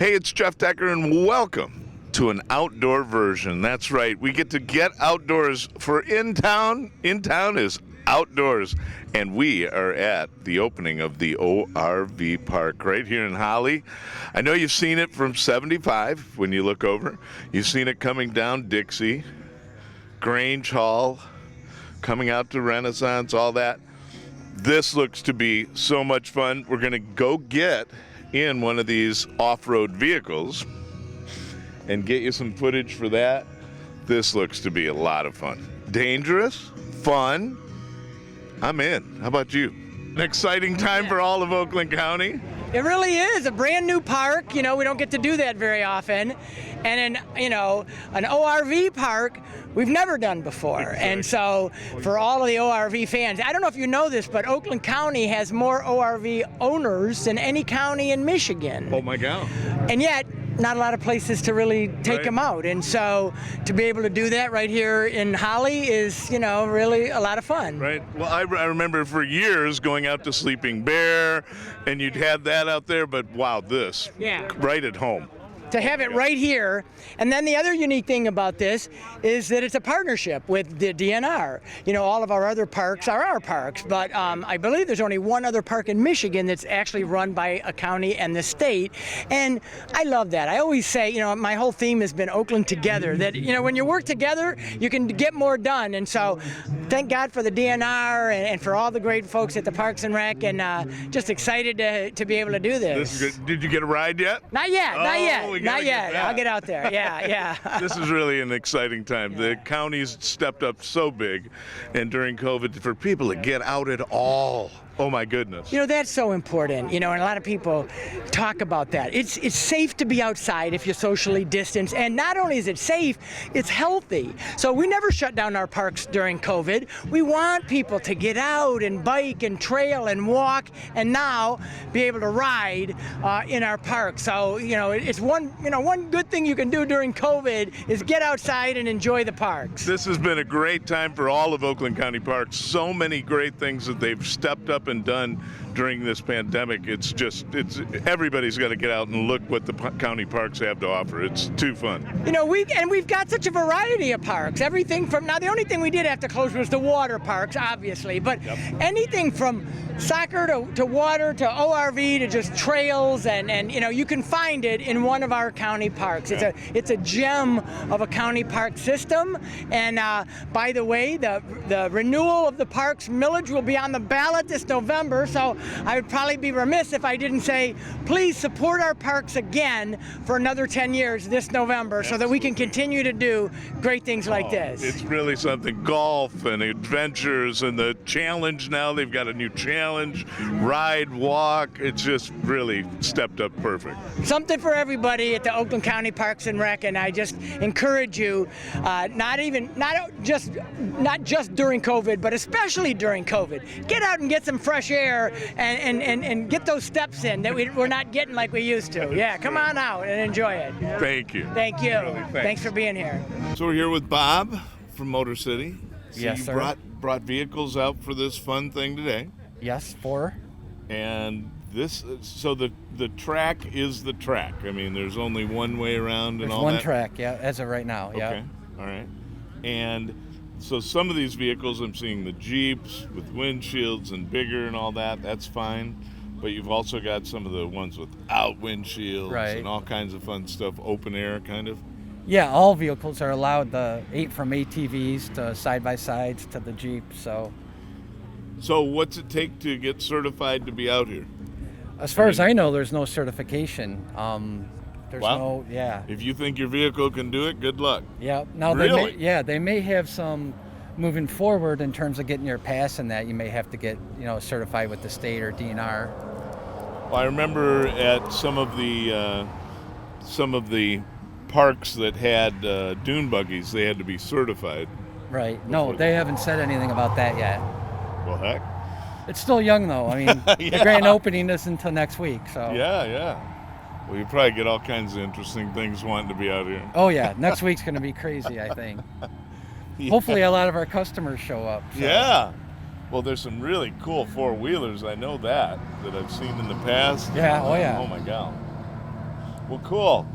Hey, it's Jeff Decker, and welcome to an outdoor version. That's right, we get to get outdoors for in town. In town is outdoors, and we are at the opening of the ORV Park right here in Holly. I know you've seen it from 75 when you look over. You've seen it coming down Dixie, Grange Hall, coming out to Renaissance, all that. This looks to be so much fun. We're going to go get in one of these off-road vehicles and get you some footage for that. This looks to be a lot of fun. Dangerous, fun. I'm in. How about you? An exciting time for all of Oakland County. It really is a brand new park. You know, we don't get to do that very often. And an ORV park we've never done before. Exactly. And so for all of the ORV fans, I don't know if you know this, but Oakland County has more ORV owners than any county in Michigan. Oh my God. And yet, not a lot of places to really take them out. And so to be able to do that right here in Holly is, really a lot of fun. Right. Well, I remember for years going out to Sleeping Bear, and you'd have that out there, but wow, this. Yeah. Right at home. To have it right here. And then the other unique thing about this is that it's a partnership with the DNR. All of our other parks are our parks, but I believe there's only one other park in Michigan that's actually run by a county and the state. And I love that. I always say, my whole theme has been Oakland together, that, when you work together, you can get more done. And so thank God for the DNR and for all the great folks at the Parks and Rec, and just excited to be able to do this. This is good. Did you get a ride yet? Not yet, not yet. Not yet. I'll get out there. Yeah. This is really an exciting time. The county's stepped up so big, and during COVID, for people to get out at all. Oh my goodness. That's so important, and a lot of people talk about that. It's safe to be outside if you're socially distanced, and not only is it safe, it's healthy. So we never shut down our parks during COVID. We want people to get out and bike and trail and walk, and now be able to ride in our parks. So, it's one good thing you can do during COVID is get outside and enjoy the parks. This has been a great time for all of Oakland County Parks. So many great things that they've stepped up and done during this pandemic. It's everybody's got to get out and look what the county parks have to offer. It's too fun. We've got such a variety of parks. Everything from, now the only thing we did have to close was the water parks, obviously, but anything from soccer to water to ORV to just trails, and you can find it in one of our county parks. It's a gem of a county park system. And by the way, the renewal of the parks millage will be on the ballot this November, so I would probably be remiss if I didn't say, please support our parks again for another 10 years this November. Absolutely. So that we can continue to do great things like this. It's really something. Golf and adventures and the challenge now, they've got a new challenge, ride, walk. It's just really stepped up perfect. Something for everybody at the Oakland County Parks and Rec, and I just encourage you, not just during COVID, but especially during COVID, get out and get some fresh air and get those steps in that we're not getting like we used to. Yeah, come on out and enjoy it. Thank you. Thank you. Really, thanks for being here. So we're here with Bob from Motor City. So yes, you sir. brought vehicles out for this fun thing today. Yes, 4. And so the track is the track. I mean, there's only one way around and There's all one that. track, yeah, as of right now. Yeah. Okay, all right. And so some of these vehicles, I'm seeing the Jeeps with windshields and bigger and all that. That's fine. But you've also got some of the ones without windshields and all kinds of fun stuff, open air kind of. Yeah, all vehicles are allowed, from ATVs to side-by-sides to the Jeep. So what's it take to get certified to be out here? As far as I know, there's no certification. There's wow. If you think your vehicle can do it, good luck. Yeah. Now really? They may have some moving forward in terms of getting your pass and that. You may have to get certified with the state or DNR. Well, I remember at some of the parks that had dune buggies, they had to be certified. Right. No, they haven't said anything about that yet. Well, heck. It's still young, though. I mean, the grand opening isn't until next week, so. Yeah. Well, you probably get all kinds of interesting things wanting to be out here. Oh, yeah. Next week's going to be crazy, I think. Hopefully a lot of our customers show up. So. Yeah. Well, there's some really cool four-wheelers. I know that I've seen in the past. Yeah. Oh, yeah. Oh, my God. Well, cool.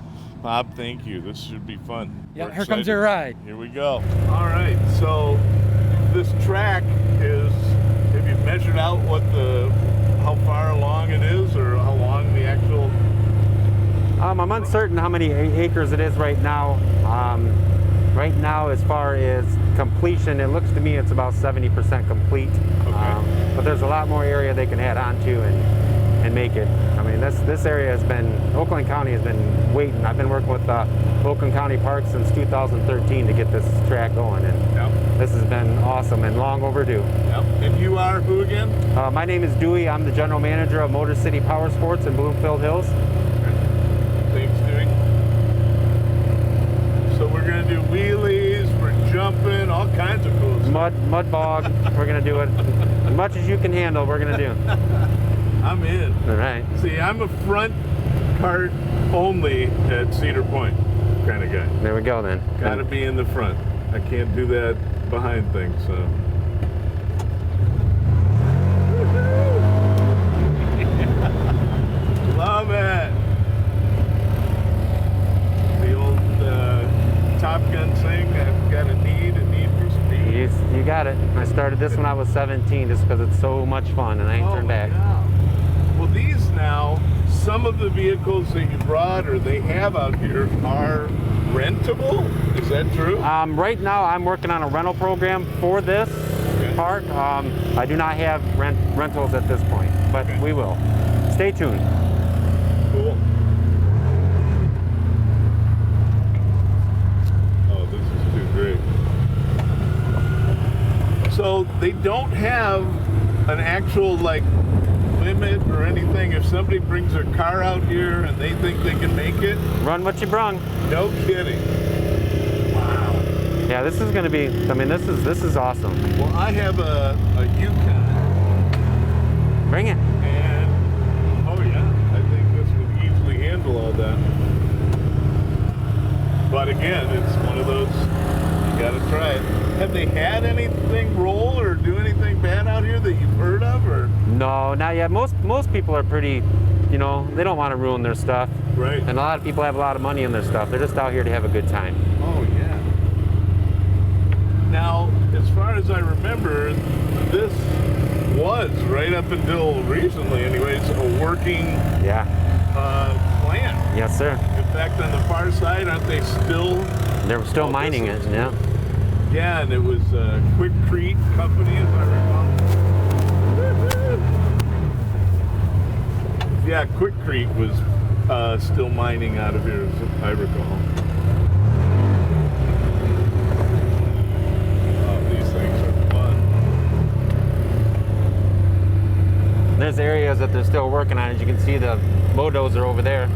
Bob, thank you. This should be fun. Yeah, We're here comes excited. your ride. Here we go. All right, so this track is, have you measured out how far along it is, or how long the actual... I'm uncertain how many acres it is right now. Right now, as far as completion, it looks to me it's about 70% complete. Okay. But there's a lot more area they can add on to and make it. I mean, this area has been, Oakland County has been waiting. I've been working with Oakland County Park since 2013 to get this track going, and this has been awesome and long overdue. Yep. And you are who again? My name is Dewey. I'm the general manager of Motor City Powersports in Bloomfield Hills. Thanks, Dewey. So we're gonna do wheelies, we're jumping, all kinds of cool stuff. Mud bog, we're gonna do it. As much as you can handle, we're gonna do. I'm in. All right. See, I'm a front cart only at Cedar Point kind of guy. There we go then. Gotta be in the front. I can't do that behind things, so. Love it. The old Top Gun thing, I've got a need for speed. You got it. I started this when I was 17 just because it's so much fun and I ain't turned back. Yeah. Well, these now, some of the vehicles that you brought or they have out here are rentable? Is that true? Right now I'm working on a rental program for this park. I do not have rentals at this point, but we will. Stay tuned. Cool. Oh, this is too great. So they don't have an actual limit or anything. If somebody brings their car out here and they think they can make it, Run what you brung. no kidding. Wow. Yeah, this is going to be, I mean, this is awesome. Well, I have a Yukon. Bring it. And, oh yeah, I think this would easily handle all that. But again, it's one of those, you gotta try it. Have they had anything roll or do anything bad out here that you've heard of, or? No, not yet. Most people are pretty, they don't want to ruin their stuff. Right. And a lot of people have a lot of money in their stuff. They're just out here to have a good time. Oh yeah. Now, as far as I remember, this was, right up until recently anyways, a working plant. Yes, sir. In fact, on the far side, aren't they still? They're still mining it, yeah. Yeah, and it was Quickcrete Company, as I recall. Yeah, Quickcrete was still mining out of here, as I recall. Oh, these things are fun. There's areas that they're still working on. As you can see, the motos are over there.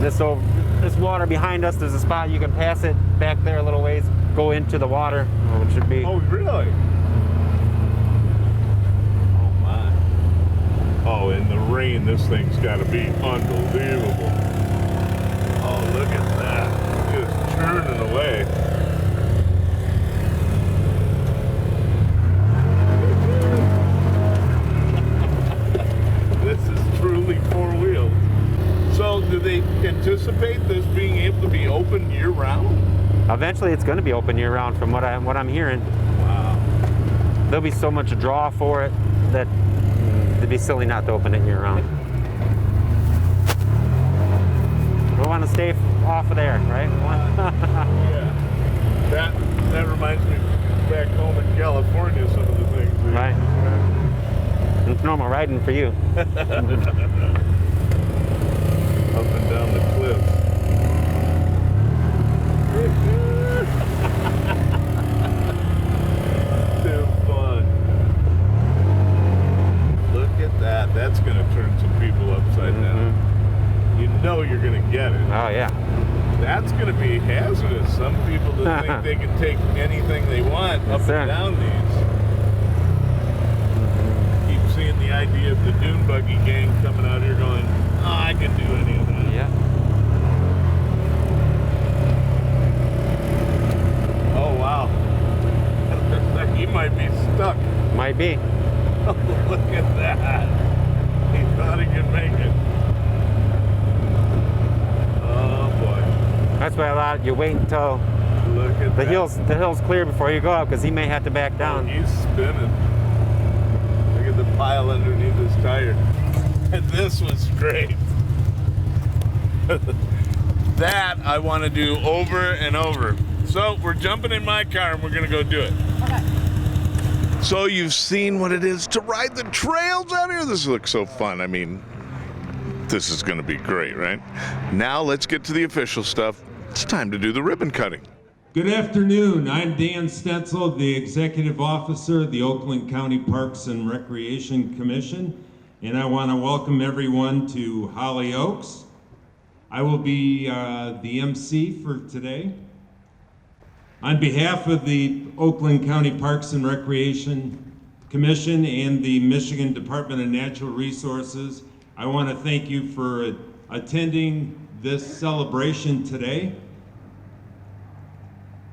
This water behind us, there's a spot you can pass it back there a little ways, go into the water, which should be. Oh, really? Oh, my. Oh, in the rain, this thing's got to be unbelievable. Oh, look at that. Just churning away. This is truly four-wheeled. So, do they anticipate this being able to be open year-round? Eventually, it's going to be open year-round, from what I'm hearing. Wow. There'll be so much draw for it that it'd be silly not to open it year-round. We want to stay off of there, right? Yeah. That reminds me back home in California, some of the things. Right. It's normal riding for you. Up and down the cliff. Too fun. Look at that. That's going to turn some people upside down. You know you're going to get it. Oh, yeah. That's going to be hazardous. Some people that think they can take anything they want up and down these. Keep seeing the idea of the dune buggy gang coming out here going, oh, I can do any of that. Yeah. Oh, wow. He might be stuck. Might be. Look at that. He thought he could make it. Oh boy. That's why a lot you wait until Look at the that. hill's clear before you go up, because he may have to back down. He's spinning. Look at the pile underneath his tire. And this was great. That I want to do over and over. So we're jumping in my car and we're going to go do it. Okay. So you've seen what it is to ride the trails out here. This looks so fun. I mean, this is going to be great, right? Now let's get to the official stuff. It's time to do the ribbon cutting. Good afternoon. I'm Dan Stetzel, the Executive Officer of the Oakland County Parks and Recreation Commission, and I want to welcome everyone to Holly Oaks. I will be the MC for today. On behalf of the Oakland County Parks and Recreation Commission and the Michigan Department of Natural Resources, I want to thank you for attending this celebration today.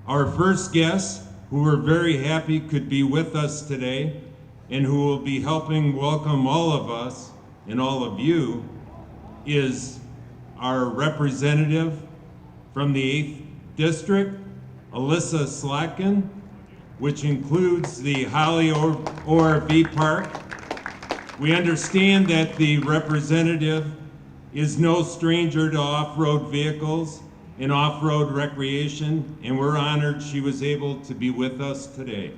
Our first guest, who we're very happy could be with us today and who will be helping welcome all of us and all of you, is our representative from the 8th District, Alyssa Slatkin, which includes the Holly ORV Park. We understand that the representative is no stranger to off-road vehicles and off-road recreation, and we're honored she was able to be with us today.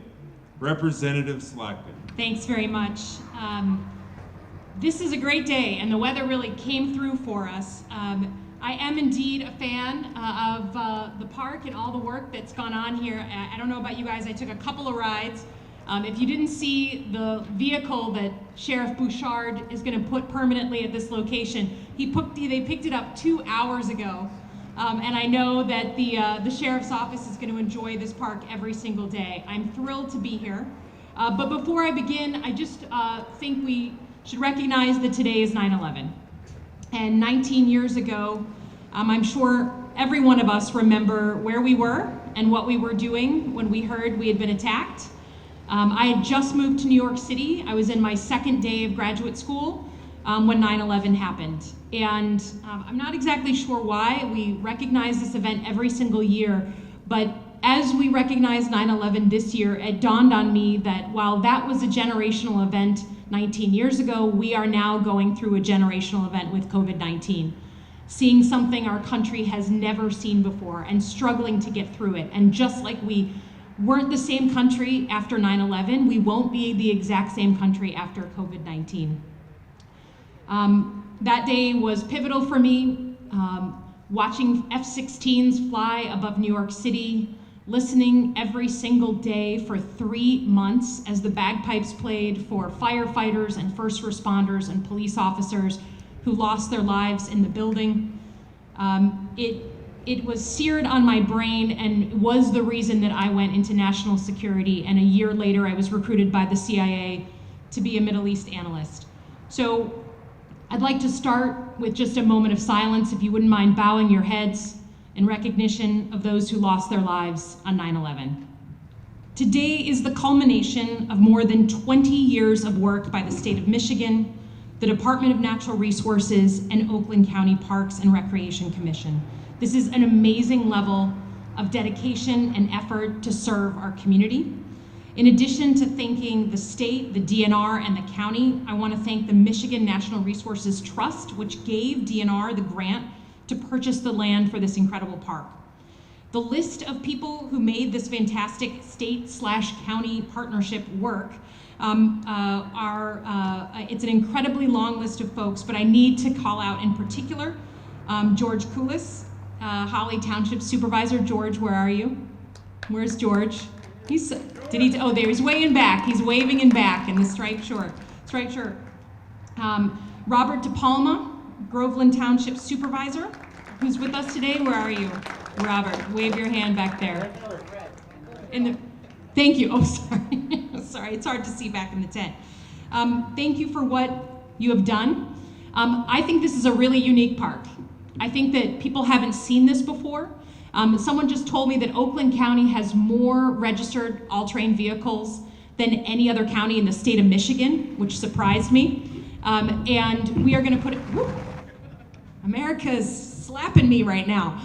Representative Slatkin. Thanks very much. This is a great day, and the weather really came through for us. I am indeed a fan of the park and all the work that's gone on here. I don't know about you guys, I took a couple of rides. If you didn't see the vehicle that Sheriff Bouchard is going to put permanently at this location, they picked it up 2 hours ago. And I know that the Sheriff's Office is going to enjoy this park every single day. I'm thrilled to be here. But before I begin, I just think we should recognize that today is 9/11. And 19 years ago, I'm sure every one of us remember where we were and what we were doing when we heard we had been attacked. I had just moved to New York City. I was in my second day of graduate school when 9/11 happened. And I'm not exactly sure why. We recognize this event every single year, but as we recognize 9/11 this year, it dawned on me that while that was a generational event 19 years ago, we are now going through a generational event with COVID-19. Seeing something our country has never seen before and struggling to get through it. And just like we weren't the same country after 9/11, we won't be the exact same country after COVID-19. That day was pivotal for me, watching F-16s fly above New York City, listening every single day for 3 months as the bagpipes played for firefighters and first responders and police officers who lost their lives in the building. It was seared on my brain and was the reason that I went into national security, and a year later I was recruited by the CIA to be a Middle East analyst. So I'd like to start with just a moment of silence, if you wouldn't mind bowing your heads in recognition of those who lost their lives on 9/11. Today is the culmination of more than 20 years of work by the state of Michigan, the Department of Natural Resources, and Oakland County Parks and Recreation Commission. This is an amazing level of dedication and effort to serve our community. In addition to thanking the state, the DNR, and the county, I want to thank the Michigan Natural Resources Trust, which gave DNR the grant to purchase the land for this incredible park. The list of people who made this fantastic state/county partnership work it's an incredibly long list of folks, but I need to call out in particular George Koulis, Holly Township Supervisor. George, where are you? Where's George? Oh, there, he's way in back. He's waving in back in the striped shirt. Robert DePalma, Groveland Township Supervisor, who's with us today. Where are you? Robert, wave your hand back there. Thank you. Oh, sorry. Sorry, it's hard to see back in the tent. Thank you for what you have done. I think this is a really unique park. I think that people haven't seen this before. Someone just told me that Oakland County has more registered all-terrain vehicles than any other county in the state of Michigan, which surprised me. And we are going to put it, whoop, America's slapping me right now.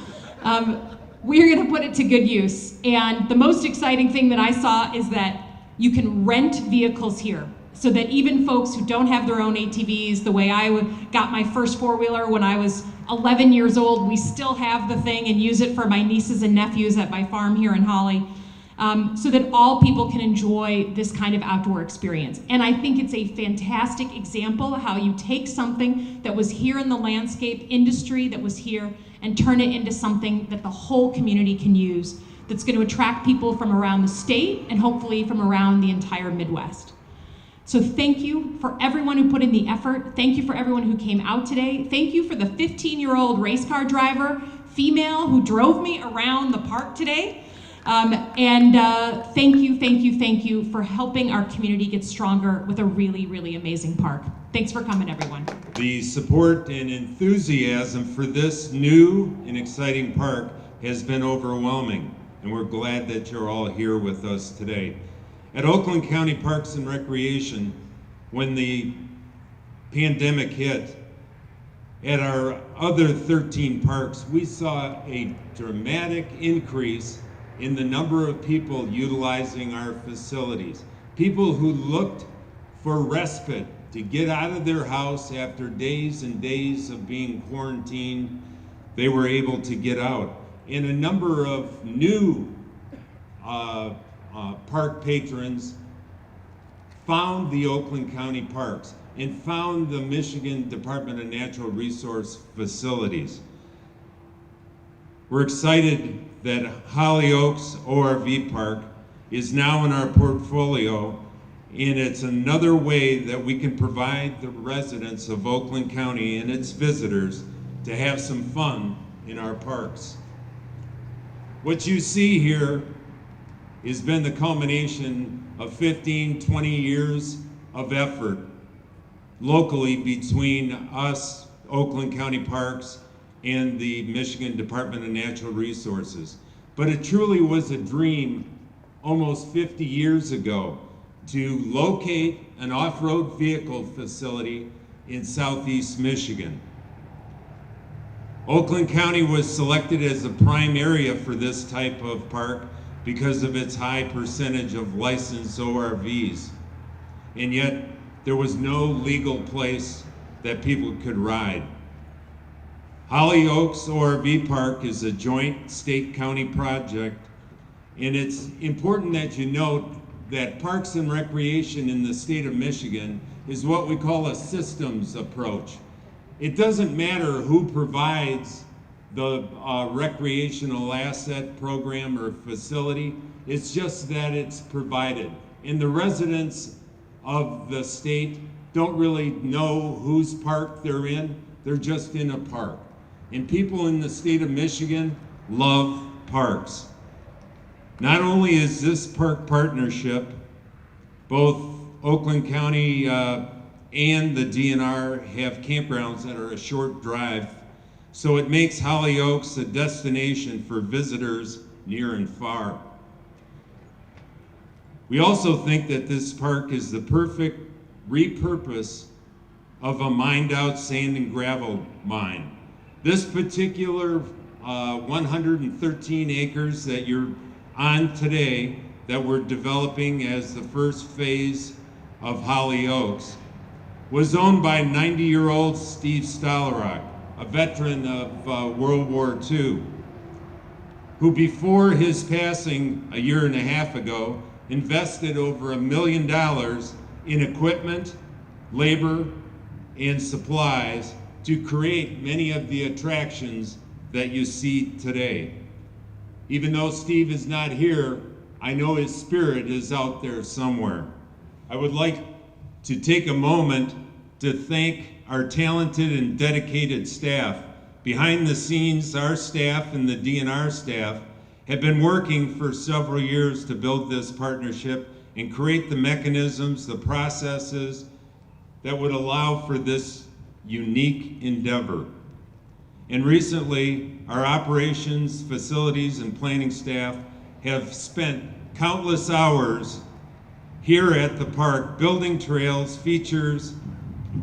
We are going to put it to good use. And the most exciting thing that I saw is that you can rent vehicles here, so that even folks who don't have their own ATVs, the way I got my first four-wheeler when I was 11 years old, we still have the thing and use it for my nieces and nephews at my farm here in Holly, so that all people can enjoy this kind of outdoor experience. And I think it's a fantastic example of how you take something that was here in the landscape industry that was here and turn it into something that the whole community can use, that's going to attract people from around the state and hopefully from around the entire Midwest. So thank you for everyone who put in the effort. Thank you for everyone who came out today. Thank you for the 15-year-old race car driver, female, who drove me around the park today. Thank you for helping our community get stronger with a really, really amazing park. Thanks for coming, everyone. The support and enthusiasm for this new and exciting park has been overwhelming, and we're glad that you're all here with us today. At Oakland County Parks and Recreation, when the pandemic hit, at our other 13 parks, we saw a dramatic increase in the number of people utilizing our facilities. People who looked for respite to get out of their house after days and days of being quarantined, they were able to get out. And a number of new park patrons found the Oakland County Parks and found the Michigan Department of Natural Resource facilities. We're excited that Holly ORV Park is now in our portfolio, and it's another way that we can provide the residents of Oakland County and its visitors to have some fun in our parks. What you see here has been the culmination of 15, 20 years of effort locally between us, Oakland County Parks, and the Michigan Department of Natural Resources. But it truly was a dream almost 50 years ago to locate an off-road vehicle facility in southeast Michigan. Oakland County was selected as a prime area for this type of park because of its high percentage of licensed ORVs. And yet, there was no legal place that people could ride. Holly ORV Park is a joint state-county project, and it's important that you note that Parks and Recreation in the state of Michigan is what we call a systems approach. It doesn't matter who provides the recreational asset program or facility, it's just that it's provided. And the residents of the state don't really know whose park they're in, they're just in a park. And people in the state of Michigan love parks. Not only is this park partnership, both Oakland County and the DNR have campgrounds that are a short drive, so it makes Holly Oaks a destination for visitors near and far. We also think that this park is the perfect repurpose of a mined-out sand and gravel mine. This particular 113 acres that you're on today, that we're developing as the first phase of Holly Oaks, was owned by 90-year-old Steve Stollerock, a veteran of World War II, who before his passing a year and a half ago, invested over $1 million in equipment, labor, and supplies to create many of the attractions that you see today. Even though Steve is not here, I know his spirit is out there somewhere. I would like to take a moment to thank our talented and dedicated staff. Behind the scenes, our staff and the DNR staff have been working for several years to build this partnership and create the mechanisms, the processes that would allow for this unique endeavor. And recently, our operations, facilities, and planning staff have spent countless hours here at the park building trails, features,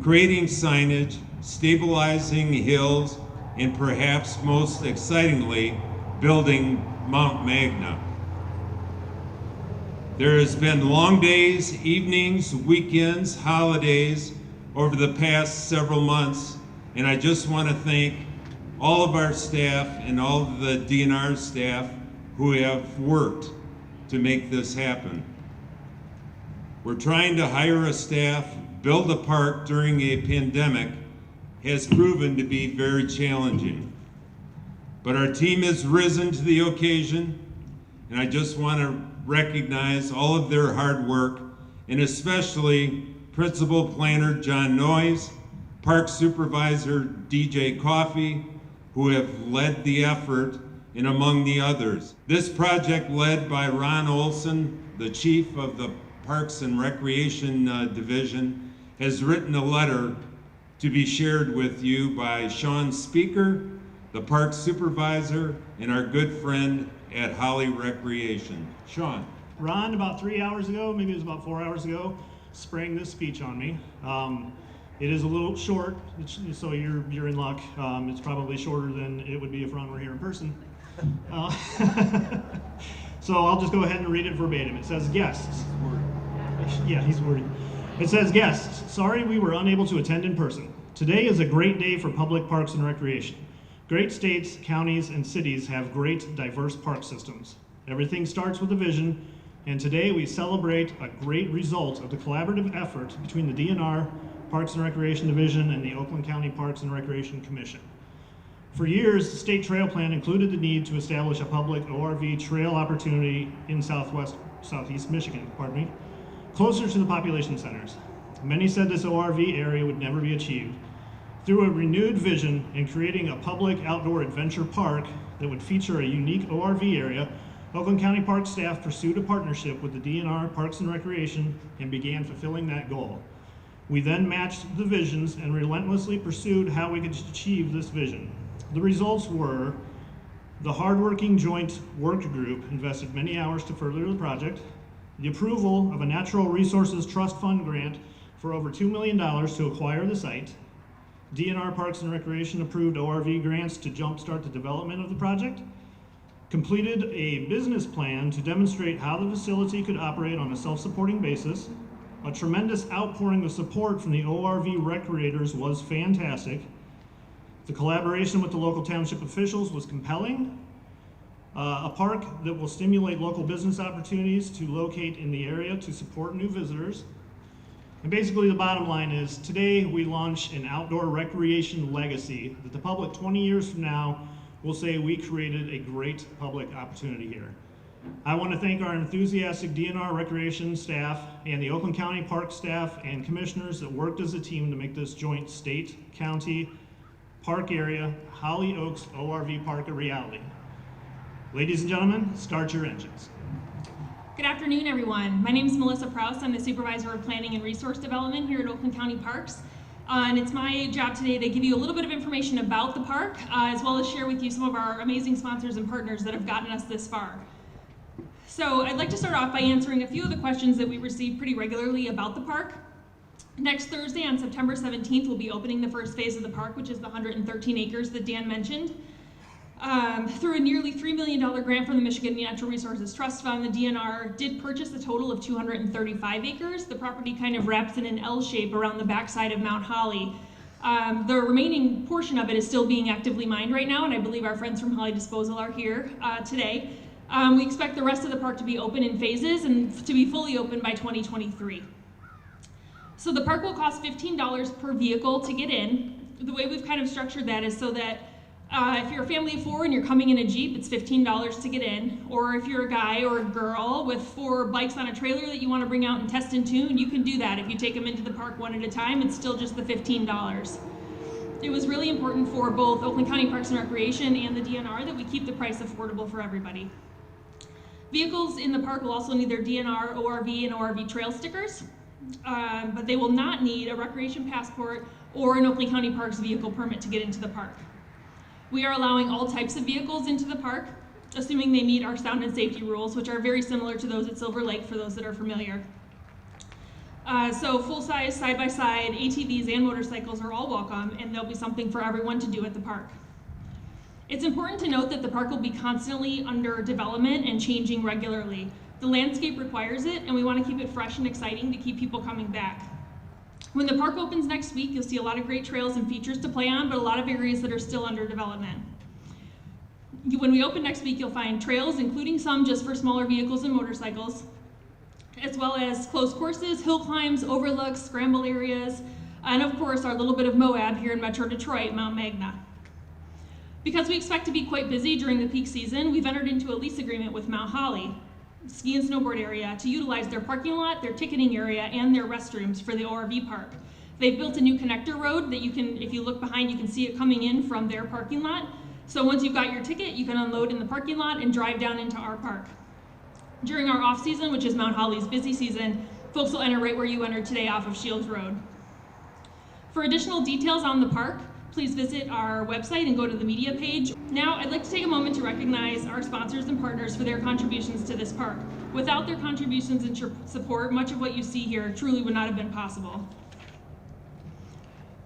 creating signage, stabilizing hills, and perhaps most excitingly, building Mount Magna. There has been long days, evenings, weekends, holidays over the past several months, and I just want to thank all of our staff and all of the DNR staff who have worked to make this happen. We're trying to hire a staff, build a park during a pandemic has proven to be very challenging. But our team has risen to the occasion, and I just want to recognize all of their hard work, and especially Principal Planner John Noyes, Park Supervisor DJ Coffey, who have led the effort, and among the others. This project, led by Ron Olson, the Chief of the Parks and Recreation Division, has written a letter to be shared with you by Sean Speaker, the Park Supervisor, and our good friend at Holly Recreation. Sean. Ron, about 3 hours ago, maybe it was about 4 hours ago, sprang this speech on me. It is a little short, so you're in luck. It's probably shorter than it would be if Ron were here in person. So I'll just go ahead and read it verbatim. It says, guests. Yeah, he's worried. It says, guests, sorry we were unable to attend in person. Today is a great day for public parks and recreation. Great states, counties, and cities have great, diverse park systems. Everything starts with a vision, and today we celebrate a great result of the collaborative effort between the DNR, Parks and Recreation Division, and the Oakland County Parks and Recreation Commission. For years, the state trail plan included the need to establish a public ORV trail opportunity in southeast Michigan, closer to the population centers. Many said this ORV area would never be achieved. Through a renewed vision in creating a public outdoor adventure park that would feature a unique ORV area, Oakland County Park staff pursued a partnership with the DNR Parks and Recreation and began fulfilling that goal. We then matched the visions and relentlessly pursued how we could achieve this vision. The results were the hardworking joint work group invested many hours to further the project, the approval of a Natural Resources Trust Fund grant for over $2 million to acquire the site, DNR Parks and Recreation approved ORV grants to jumpstart the development of the project, completed a business plan to demonstrate how the facility could operate on a self-supporting basis. A tremendous outpouring of support from the ORV recreators was fantastic. The collaboration with the local township officials was compelling. A park that will stimulate local business opportunities to locate in the area to support new visitors. And basically the bottom line is, today we launch an outdoor recreation legacy that the public 20 years from now will say we created a great public opportunity here. I want to thank our enthusiastic DNR recreation staff and the Oakland County Park staff and commissioners that worked as a team to make this joint state, county, park area, Holly Oaks ORV Park a reality. Ladies and gentlemen, start your engines. Good afternoon, everyone. My name is Melissa Prouse. I'm the Supervisor of Planning and Resource Development here at Oakland County Parks. And it's my job today to give you a little bit of information about the park, as well as share with you some of our amazing sponsors and partners that have gotten us this far. So I'd like to start off by answering a few of the questions that we receive pretty regularly about the park. Next Thursday on September 17th, we'll be opening the first phase of the park, which is the 113 acres that Dan mentioned. Through a nearly $3 million grant from the Michigan Natural Resources Trust Fund, the DNR did purchase a total of 235 acres. The property kind of wraps in an L shape around the backside of Mount Holly. The remaining portion of it is still being actively mined right now, and I believe our friends from Holly Disposal are here today. We expect the rest of the park to be open in phases and to be fully open by 2023. So the park will cost $15 per vehicle to get in. The way we've kind of structured that is so that if you're a family of 4 and you're coming in a Jeep, it's $15 to get in. Or if you're a guy or a girl with 4 bikes on a trailer that you want to bring out and test and tune, you can do that. If you take them into the park one at a time, it's still just the $15. It was really important for both Oakland County Parks and Recreation and the DNR that we keep the price affordable for everybody. Vehicles in the park will also need their DNR, ORV, and ORV trail stickers, but they will not need a recreation passport or an Oakland County Parks vehicle permit to get into the park. We are allowing all types of vehicles into the park, assuming they meet our sound and safety rules, which are very similar to those at Silver Lake for those that are familiar. So full-size, side-by-side, ATVs and motorcycles are all welcome, and there'll be something for everyone to do at the park. It's important to note that the park will be constantly under development and changing regularly. The landscape requires it, and we want to keep it fresh and exciting to keep people coming back. When the park opens next week, you'll see a lot of great trails and features to play on, but a lot of areas that are still under development. When we open next week, you'll find trails, including some just for smaller vehicles and motorcycles, as well as closed courses, hill climbs, overlooks, scramble areas, and of course our little bit of Moab here in Metro Detroit, Mount Magna. Because we expect to be quite busy during the peak season, we've entered into a lease agreement with Mount Holly ski and snowboard area to utilize their parking lot, their ticketing area, and their restrooms for the ORV park. They've built a new connector road that you can, if you look behind, you can see it coming in from their parking lot. So once you've got your ticket, you can unload in the parking lot and drive down into our park. During our off season, which is Mount Holly's busy season, folks will enter right where you entered today off of Shields Road. For additional details on the park, please visit our website and go to the media page. Now, I'd like to take a moment to recognize our sponsors and partners for their contributions to this park. Without their contributions and support, much of what you see here truly would not have been possible.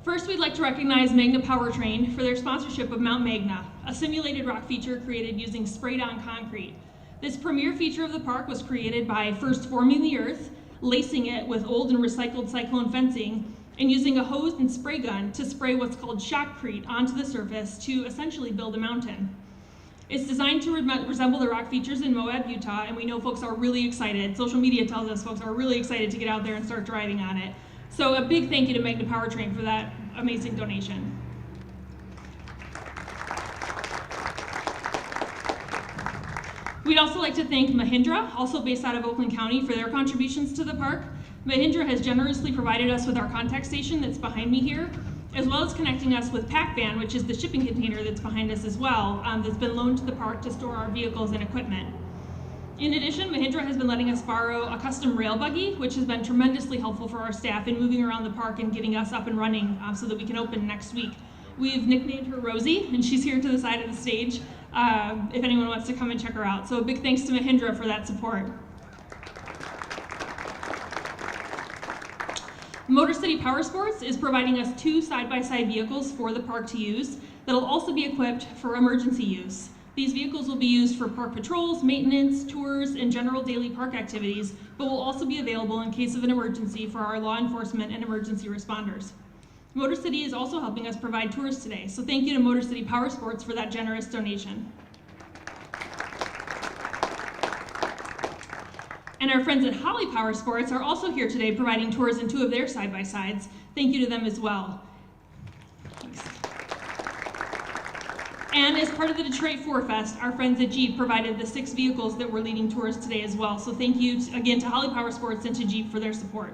First, we'd like to recognize Magna Powertrain for their sponsorship of Mount Magna, a simulated rock feature created using sprayed-on concrete. This premier feature of the park was created by first forming the earth, lacing it with old and recycled cyclone fencing, and using a hose and spray gun to spray what's called shotcrete onto the surface to essentially build a mountain. It's designed to resemble the rock features in Moab, Utah, and we know folks are really excited. Social media tells us folks are really excited to get out there and start driving on it. So a big thank you to Magna Powertrain for that amazing donation. We'd also like to thank Mahindra, also based out of Oakland County, for their contributions to the park. Mahindra has generously provided us with our contact station that's behind me here, as well as connecting us with Pack Van, which is the shipping container that's behind us as well, that's been loaned to the park to store our vehicles and equipment. In addition, Mahindra has been letting us borrow a custom rail buggy, which has been tremendously helpful for our staff in moving around the park and getting us up and running so that we can open next week. We've nicknamed her Rosie, and she's here to the side of the stage if anyone wants to come and check her out. So a big thanks to Mahindra for that support. Motor City Powersports is providing us 2 side-by-side vehicles for the park to use that'll also be equipped for emergency use. These vehicles will be used for park patrols, maintenance, tours, and general daily park activities, but will also be available in case of an emergency for our law enforcement and emergency responders. Motor City is also helping us provide tours today, so thank you to Motor City Powersports for that generous donation. And our friends at Holly Powersports are also here today providing tours in 2 of their side-by-sides. Thank you to them as well. Thanks. And as part of the Detroit 4Fest, our friends at Jeep provided the 6 vehicles that were leading tours today as well. So thank you again to Holly Powersports and to Jeep for their support.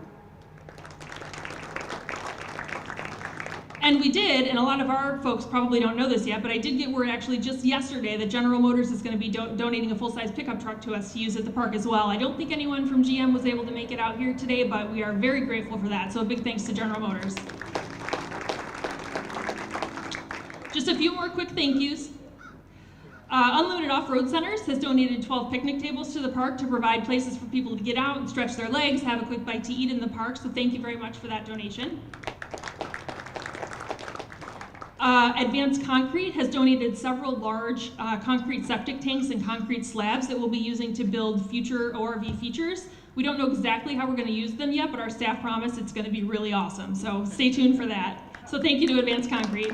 And we did, and a lot of our folks probably don't know this yet, but I did get word actually just yesterday that General Motors is going to be donating a full-size pickup truck to us to use at the park as well. I don't think anyone from GM was able to make it out here today, but we are very grateful for that. So a big thanks to General Motors. Just a few more quick thank yous. Unlimited Off-Road Centers has donated 12 picnic tables to the park to provide places for people to get out and stretch their legs, have a quick bite to eat in the park, so thank you very much for that donation. Advanced Concrete has donated several large concrete septic tanks and concrete slabs that we'll be using to build future ORV features. We don't know exactly how we're going to use them yet, but our staff promise it's going to be really awesome, so stay tuned for that. So thank you to Advanced Concrete.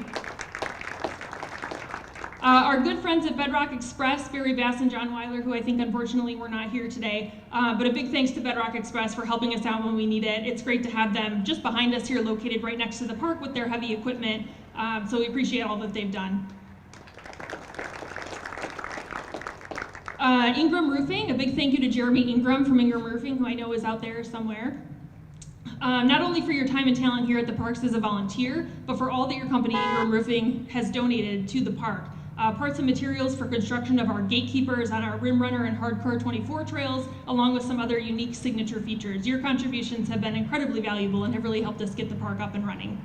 Our good friends at Bedrock Express, Barry Bass and John Weiler, who I think unfortunately were not here today, but a big thanks to Bedrock Express for helping us out when we need it. It's great to have them just behind us here, located right next to the park with their heavy equipment, so we appreciate all that they've done. Ingram Roofing, a big thank you to Jeremy Ingram from Ingram Roofing, who I know is out there somewhere. Not only for your time and talent here at the parks as a volunteer, but for all that your company, Ingram Roofing, has donated to the park. Parts and materials for construction of our gatekeepers on our Rim Runner and Hardcore 24 trails, along with some other unique signature features. Your contributions have been incredibly valuable and have really helped us get the park up and running.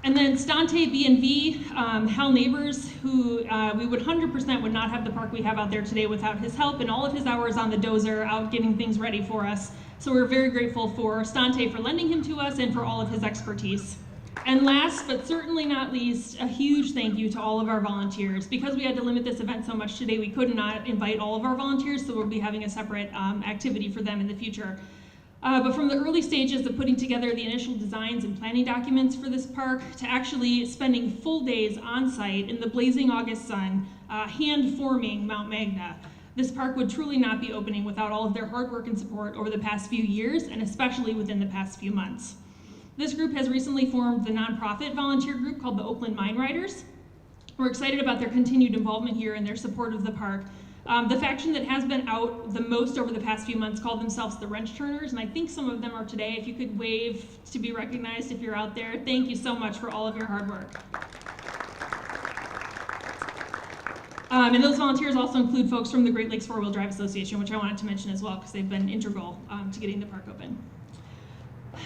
And then Stante B&V, Hal Neighbors, who we would 100% would not have the park we have out there today without his help and all of his hours on the dozer out getting things ready for us. So we're very grateful for Stante for lending him to us and for all of his expertise. And last but certainly not least, a huge thank you to all of our volunteers. Because we had to limit this event so much today, we could not invite all of our volunteers, so we'll be having a separate activity for them in the future. But from the early stages of putting together the initial designs and planning documents for this park to actually spending full days on site in the blazing August sun, hand forming Mount Magna, this park would truly not be opening without all of their hard work and support over the past few years, and especially within the past few months. This group has recently formed the nonprofit volunteer group called the Oakland Mine Riders. We're excited about their continued involvement here and their support of the park. The faction that has been out the most over the past few months called themselves the Wrench Turners, and I think some of them are today. If you could wave to be recognized if you're out there. Thank you so much for all of your hard work. And those volunteers also include folks from the Great Lakes Four-Wheel Drive Association, which I wanted to mention as well because they've been integral to getting the park open.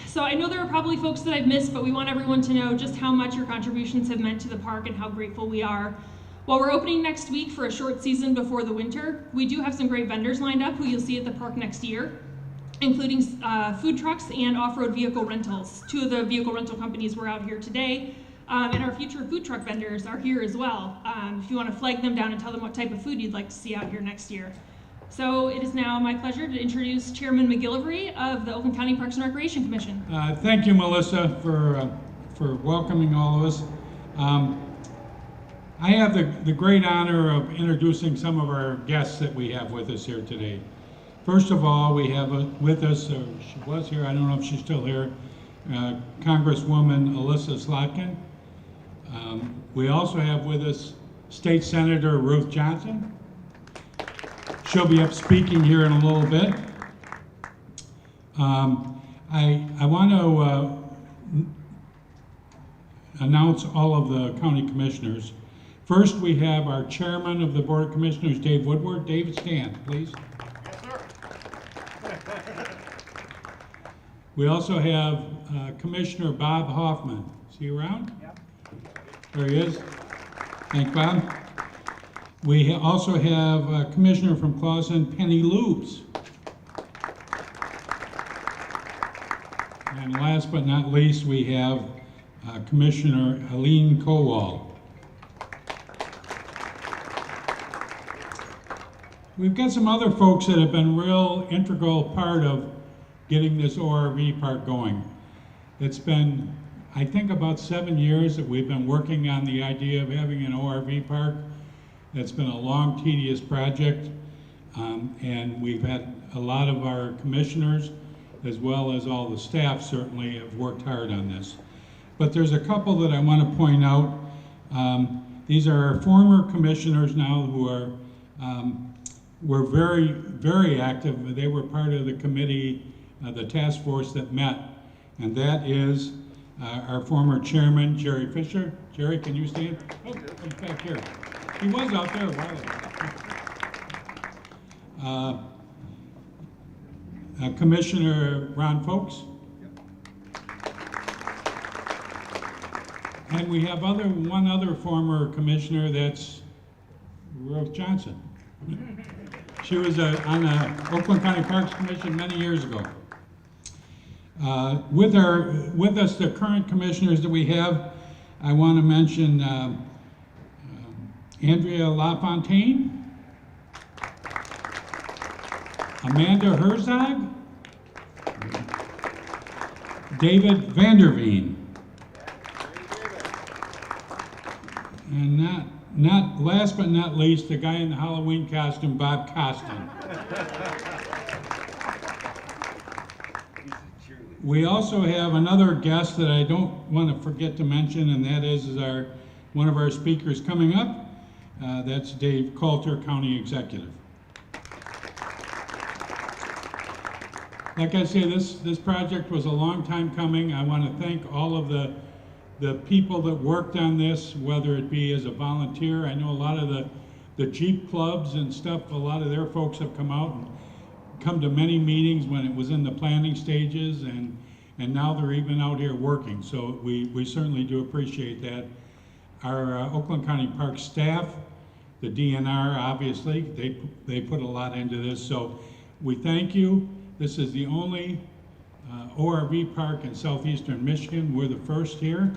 So I know there are probably folks that I've missed, but we want everyone to know just how much your contributions have meant to the park and how grateful we are. While we're opening next week for a short season before the winter, we do have some great vendors lined up who you'll see at the park next year, including food trucks and off-road vehicle rentals. Two of the vehicle rental companies were out here today, and our future food truck vendors are here as well. If you want to flag them down and tell them what type of food you'd like to see out here next year. So it is now my pleasure to introduce Chairman Mcgillivery of the Oakland County Parks and Recreation Commission. Thank you, Melissa, for welcoming all of us. I have the great honor of introducing some of our guests that we have with us here today. First of all, we have with us, or she was here, I don't know if she's still here, Congresswoman Alyssa Slotkin. We also have with us State Senator Ruth Johnson. She'll be up speaking here in a little bit. I want to announce all of the county commissioners. First, we have our chairman of the Board of Commissioners, Dave Woodward. Dave, stand, please. Yes, sir. We also have Commissioner Bob Hoffman. Is he around? Yep. There he is. Thanks, Bob. We also have Commissioner from Costan, Penny Loops. And last but not least, we have Commissioner Aline Kowal. We've got some other folks that have been real integral part of getting this ORV park going. It's been, I think, about 7 years that we've been working on the idea of having an ORV park. It's been a long, tedious project, and we've had a lot of our commissioners, as well as all the staff, certainly have worked hard on this. But there's a couple that I want to point out. These are our former commissioners now who are were very, very active. They were part of the committee, the task force that met, and that is our former chairman, Jerry Fisher. Jerry, can you stand? Oh, he's back here. He was out there a while ago. Commissioner Ron Folks. And we have one other former commissioner, that's Ruth Johnson. She was on the Oakland County Parks Commission many years ago. With us, the current commissioners that we have, I want to mention Andrea LaFontaine, Amanda Herzog, David Vanderveen, and not last but not least, the guy in the Halloween costume, Bob Costan. We also have another guest that I don't want to forget to mention, and that is one of our speakers coming up. That's Dave Coulter, County Executive. Like I say, this project was a long time coming. I want to thank all of the people that worked on this, whether it be as a volunteer. I know a lot of the Jeep clubs and stuff, a lot of their folks have come out and come to many meetings when it was in the planning stages, and and now they're even out here working. So we certainly do appreciate that. Our Oakland County Park staff, the DNR, obviously, they put a lot into this. So we thank you. This is the only ORV park in southeastern Michigan. We're the first here,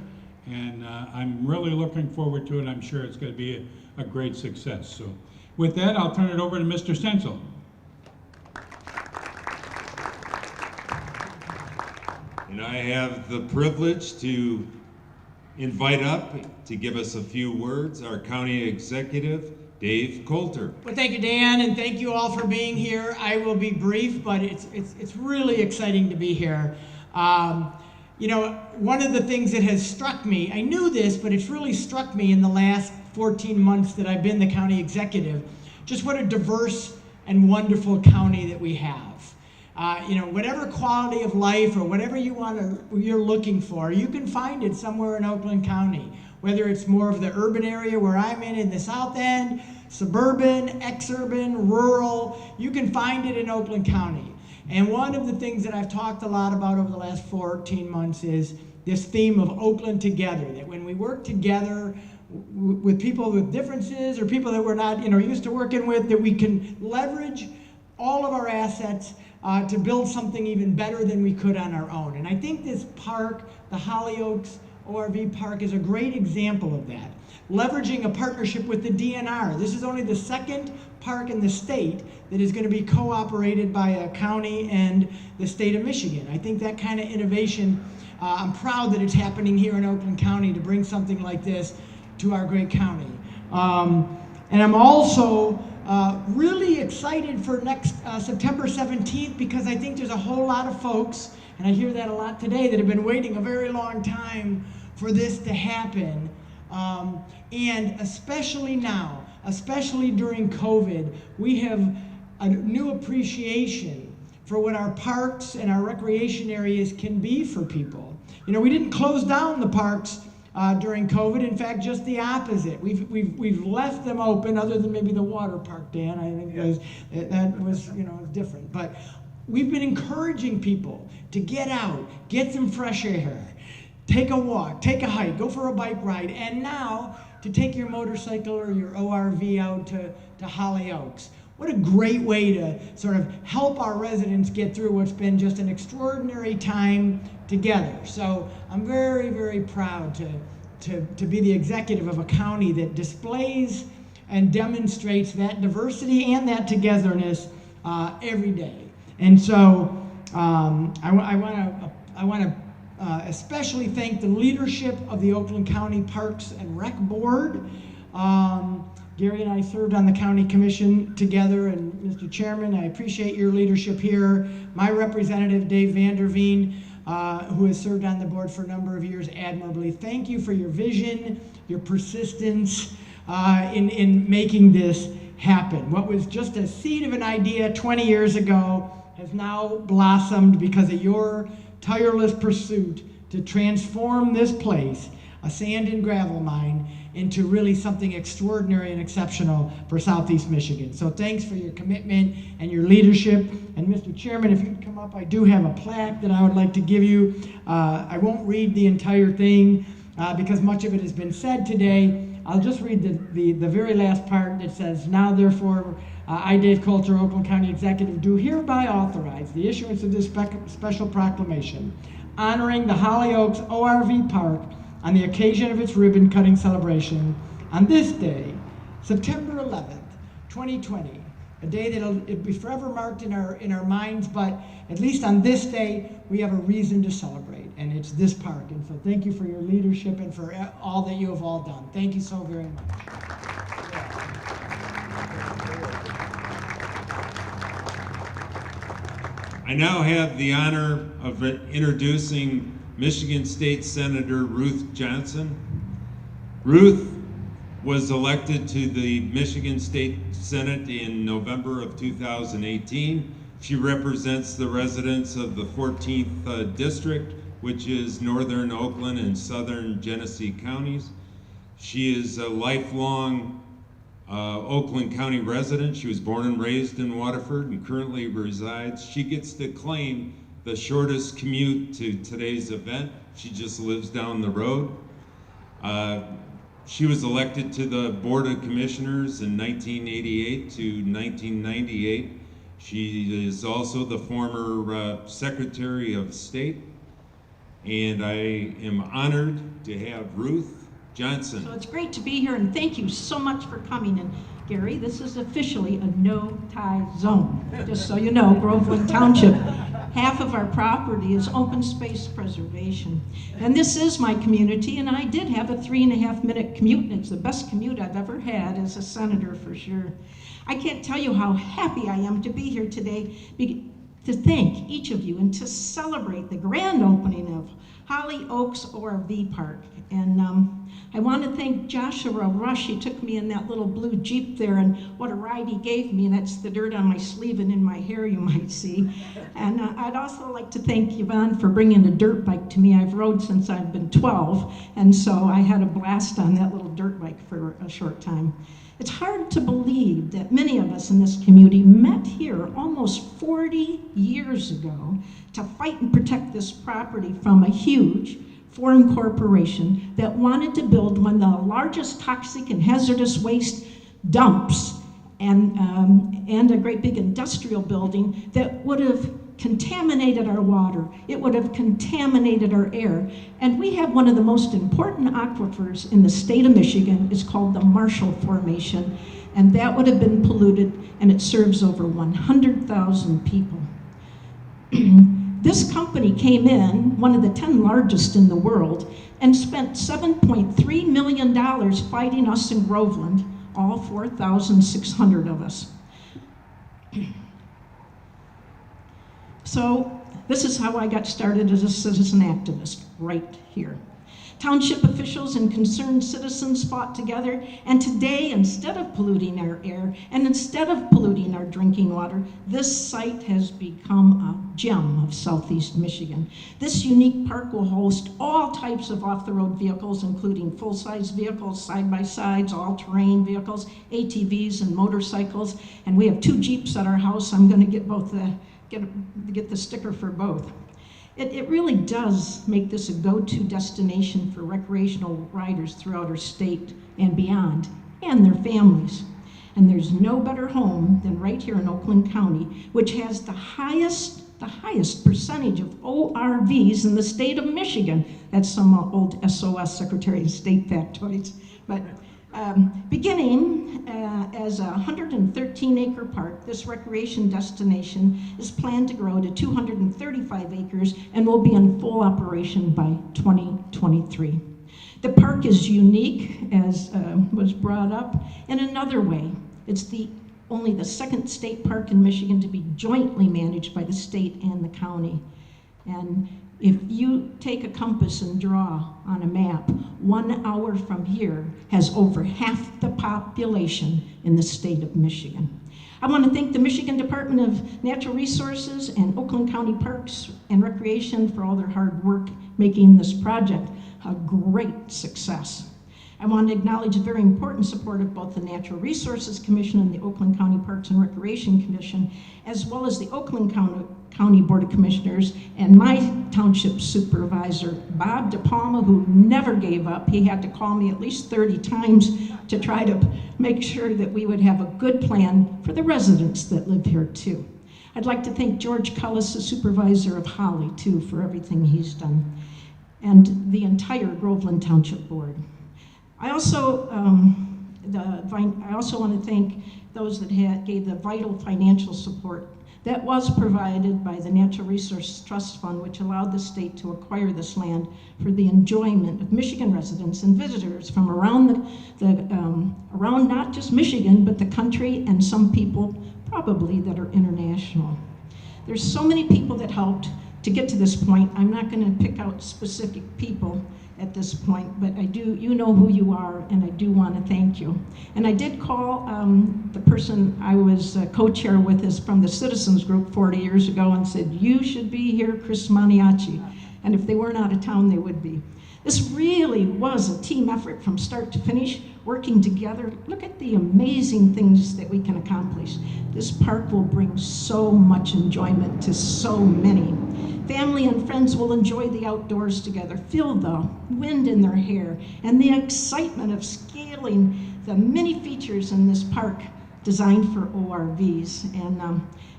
and I'm really looking forward to it. I'm sure it's going to be a great success. So with that, I'll turn it over to Mr. Stencil. And I have the privilege to invite up to give us a few words our County Executive, Dave Coulter. Well, thank you, Dan, and thank you all for being here. I will be brief, but it's really exciting to be here. You know, one of the things that has struck me, I knew this, but it's really struck me in the last 14 months that I've been the county executive, just what a diverse and wonderful county that we have. You know, whatever quality of life or whatever you're looking for, you can find it somewhere in Oakland County. Whether it's more of the urban area where I'm in the South End, suburban, exurban, rural, you can find it in Oakland County. And one of the things that I've talked a lot about over the last 14 months is this theme of Oakland together, that when we work together with people with differences or people that we're not, you know, used to working with, that we can leverage all of our assets to build something even better than we could on our own. And I think this park, the Holly ORV Park, is a great example of that. Leveraging a partnership with the DNR. This is only the second park in the state that is going to be cooperated by a county and the state of Michigan. I think that kind of innovation, I'm proud that it's happening here in Oakland County to bring something like this to our great county. And I'm also really excited for next September 17th, because I think there's a whole lot of folks, and I hear that a lot today, that have been waiting a very long time for this to happen. And especially now, especially during COVID, we have a new appreciation for what our parks and our recreation areas can be for people. You know, we didn't close down the parks during COVID. In fact, just the opposite. We've left them open, other than maybe the water park, Dan. I think that was, you know, different. But we've been encouraging people to get out, get some fresh air, take a walk, take a hike, go for a bike ride, and now to take your motorcycle or your ORV out to Holly Oaks. What a great way to sort of help our residents get through what's been just an extraordinary time together. So I'm very, very proud to be the executive of a county that displays and demonstrates that diversity and that togetherness every day. And so I want to especially thank the leadership of the Oakland County Parks and Rec Board. Gary and I served on the county commission together, and Mr. Chairman, I appreciate your leadership here. My representative, Dave Vanderveen, who has served on the board for a number of years admirably. Thank you for your vision, your persistence in making this happen. What was just a seed of an idea 20 years ago has now blossomed because of your tireless pursuit to transform this place, a sand and gravel mine, into really something extraordinary and exceptional for Southeast Michigan. So thanks for your commitment and your leadership. And Mr. Chairman, if you'd come up, I do have a plaque that I would like to give you. I won't read the entire thing because much of it has been said today. I'll just read the very last part that says, now therefore, I, Dave Coulter, Oakland County Executive, do hereby authorize the issuance of this special proclamation honoring the Holly Oaks ORV Park on the occasion of its ribbon-cutting celebration on this day, September 11th, 2020, a day that'll be forever marked in our minds, but at least on this day, we have a reason to celebrate, and it's this park. And so thank you for your leadership and for all that you have all done. Thank you so very much. I now have the honor of introducing Michigan State Senator Ruth Johnson. Ruth was elected to the Michigan State Senate in November of 2018. She represents the residents of the 14th District, which is northern Oakland and southern Genesee counties. She is a lifelong Oakland County resident. She was born and raised in Waterford and currently resides. She gets to claim the shortest commute to today's event. She just lives down the road. She was elected to the Board of Commissioners in 1988 to 1998. She is also the former Secretary of State. And I am honored to have Ruth Johnson. So it's great to be here, and thank you so much for coming. And Gary, this is officially a no-tie zone. Just so you know, Groveland Township, half of our property is open space preservation. And this is my community, and I did have a 3.5-minute commute, and it's the best commute I've ever had as a senator for sure. I can't tell you how happy I am to be here today to thank each of you and to celebrate the grand opening of Holly ORV Park. And I want to thank Joshua Rush. He took me in that little blue Jeep there, and what a ride he gave me. That's the dirt on my sleeve and in my hair, you might see. And I'd also like to thank Yvonne for bringing a dirt bike to me. I've rode since I've been 12, and so I had a blast on that little dirt bike for a short time. It's hard to believe that many of us in this community met here almost 40 years ago to fight and protect this property from a huge foreign corporation that wanted to build one of the largest toxic and hazardous waste dumps and a great big industrial building that would have contaminated our water. It would have contaminated our air. And we have one of the most important aquifers in the state of Michigan. It's called the Marshall Formation, and that would have been polluted, and it serves over 100,000 people. This company came in, one of the 10 largest in the world, and spent $7.3 million fighting us in Groveland, all 4,600 of us. So this is how I got started as a citizen activist, right here. Township officials and concerned citizens fought together, and today, instead of polluting our air and instead of polluting our drinking water, this site has become a gem of Southeast Michigan. This unique park will host all types of off-the-road vehicles, including full-size vehicles, side-by-sides, all-terrain vehicles, ATVs, and motorcycles. And we have 2 Jeeps at our house. I'm going to get get the sticker for both. It really does make this a go-to destination for recreational riders throughout our state and beyond, and their families. And there's no better home than right here in Oakland County, which has the highest percentage of ORVs in the state of Michigan. That's some old SOS Secretary of State factoids. But beginning as a 113-acre park, this recreation destination is planned to grow to 235 acres and will be in full operation by 2023. The park is unique, as was brought up, in another way. It's only the second state park in Michigan to be jointly managed by the state and the county. And if you take a compass and draw on a map, 1 hour from here has over half the population in the state of Michigan. I want to thank the Michigan Department of Natural Resources and Oakland County Parks and Recreation for all their hard work making this project a great success. I want to acknowledge the very important support of both the Natural Resources Commission and the Oakland County Parks and Recreation Commission, as well as the Oakland County Board of Commissioners and my township supervisor, Bob DePalma, who never gave up. He had to call me at least 30 times to try to make sure that we would have a good plan for the residents that live here too. I'd like to thank George Cullis, the supervisor of Holly, too, for everything he's done, and the entire Groveland Township Board. I also want to thank those that gave the vital financial support that was provided by the Natural Resource Trust Fund, which allowed the state to acquire this land for the enjoyment of Michigan residents and visitors from around around not just Michigan, but the country, and some people probably that are international. There's so many people that helped to get to this point. I'm not going to pick out specific people at this point, but you know who you are, and I do want to thank you. And I did call the person I was co-chair with is from the Citizens Group 40 years ago and said, you should be here, Chris Maniaci. And if they weren't out of town, they would be. This really was a team effort from start to finish, working together. Look at the amazing things that we can accomplish. This park will bring so much enjoyment to so many. Family and friends will enjoy the outdoors together, feel the wind in their hair, and the excitement of scaling the many features in this park designed for ORVs. And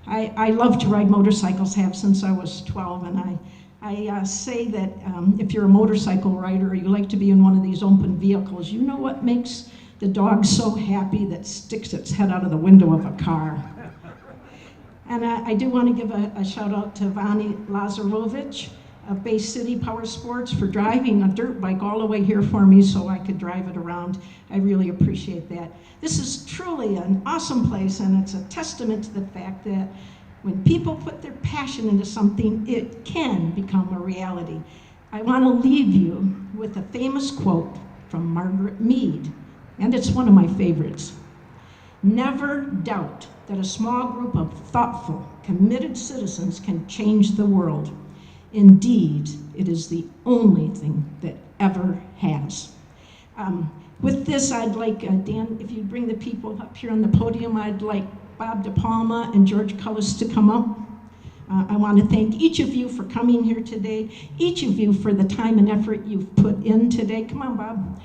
I love to ride motorcycles, have since I was 12, and I say that if you're a motorcycle rider or you like to be in one of these open vehicles, you know what makes the dog so happy that sticks its head out of the window of a car. And I do want to give a shout out to Vani Lazarovich of Bay City Powersports for driving a dirt bike all the way here for me so I could drive it around. I really appreciate that. This is truly an awesome place, and it's a testament to the fact that when people put their passion into something, it can become a reality. I want to leave you with a famous quote from Margaret Mead, and it's one of my favorites. Never doubt that a small group of thoughtful, committed citizens can change the world. Indeed, it is the only thing that ever has. With this, I'd like, Dan, if you bring the people up here on the podium, I'd like Bob DePalma and George Cullis to come up. I want to thank each of you for coming here today, each of you for the time and effort you've put in today. Come on, Bob.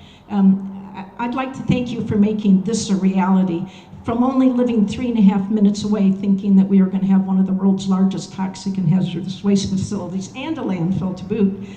I'd like to thank you for making this a reality. From only living 3.5 minutes away, thinking that we were going to have one of the world's largest toxic and hazardous waste facilities and a landfill to boot,